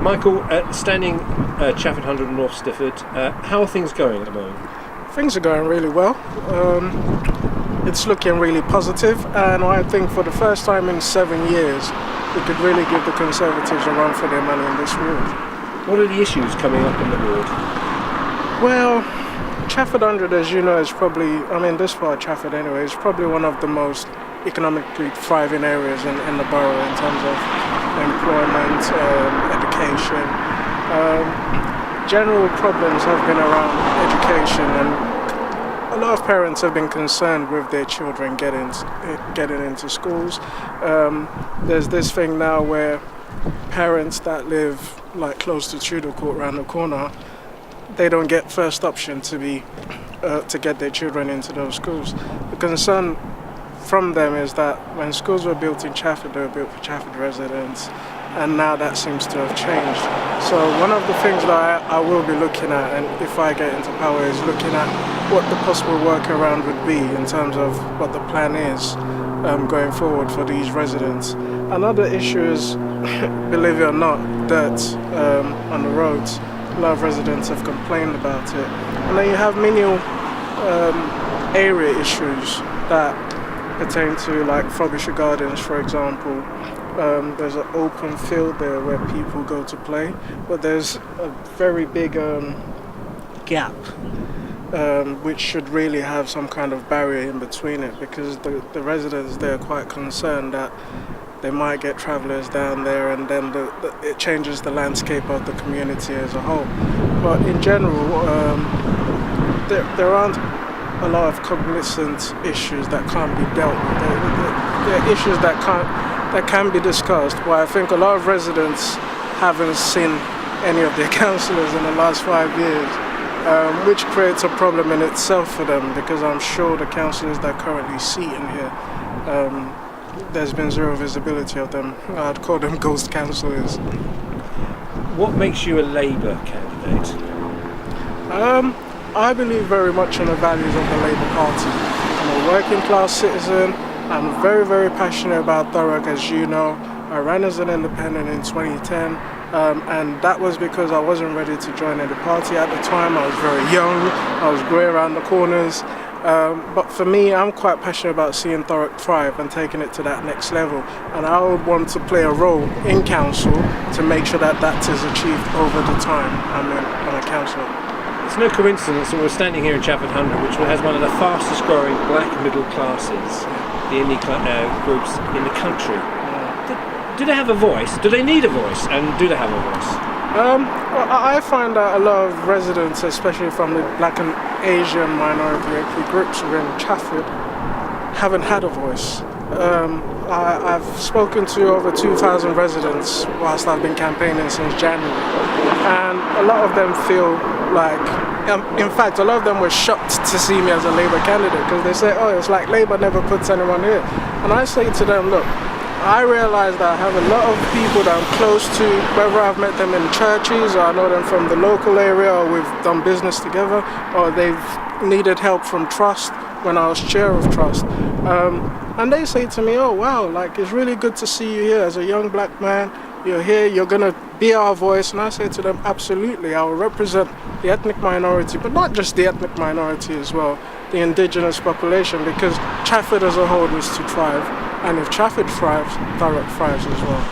Michael, standing Chafford 100 North Stifford, how are things going at the moment? Things are going really well. It's looking really positive, and I think for the first time in 7 years, we could really give the Conservatives a run for their money in this ward. What are the issues coming up in the ward? Well, Chafford 100, as you know, is probably, this part of Chafford anyway, is probably one of the most economically thriving areas in the borough in terms of employment, education. General problems have been around education, and a lot of parents have been concerned with their children getting into schools. There's this thing now where parents that live like close to Tudor Court around the corner, they don't get first option to get their children into those schools. The concern from them is that when schools were built in Chafford, they were built for Chafford residents, and now that seems to have changed. So one of the things that I will be looking at, and if I get into power, is looking at what the possible workaround would be in terms of what the plan is going forward for these residents. Another issue is, believe it or not, dirt on the roads. A lot of residents have complained about it. And then you have menial area issues that pertain to, like Frobisher Gardens, for example. There's an open field there where people go to play, but there's a very big gap which should really have some kind of barrier in between it, because the residents there are quite concerned that they might get travellers down there, and then it changes the landscape of the community as a whole. But in general, there aren't a lot of cognizant issues that can't be dealt with. There are issues that can be discussed, but I think a lot of residents haven't seen any of their councillors in the last 5 years, which creates a problem in itself for them, because I'm sure the councillors that currently sit in here, there's been zero visibility of them. I'd call them ghost councillors. What makes you a Labour candidate? I believe very much in the values of the Labour Party. I'm a working class citizen. I'm very, very passionate about Thurrock, as you know. I ran as an independent in 2010, and that was because I wasn't ready to join any party at the time. I was very young, I was grey around the corners. But for me, I'm quite passionate about seeing Thurrock thrive and taking it to that next level. And I would want to play a role in council to make sure that that is achieved over the time I'm a councillor. It's no coincidence that we're standing here in Chafford 100, which has one of the fastest growing black middle classes, the elite groups in the country. Do they have a voice? Do they need a voice? And do they have a voice? Well, I find that a lot of residents, especially from the black and Asian minority ethnic groups within Chafford, haven't had a voice. I've spoken to over 2,000 residents whilst I've been campaigning since January, and a lot of them feel like, in fact, a lot of them were shocked to see me as a Labour candidate, because they say, oh, it's like Labour never puts anyone here. And I say to them, look, I realise that I have a lot of people that I'm close to, whether I've met them in churches, or I know them from the local area, or we've done business together, or they've needed help from Trust when I was chair of Trust. And they say to me, oh wow, like, it's really good to see you here as a young black man. You're here, you're going to be our voice. And I say to them, absolutely, I will represent the ethnic minority, but not just the ethnic minority as well, the indigenous population, because Chafford as a whole needs to thrive. And if Chafford thrives, Thurrock thrives as well.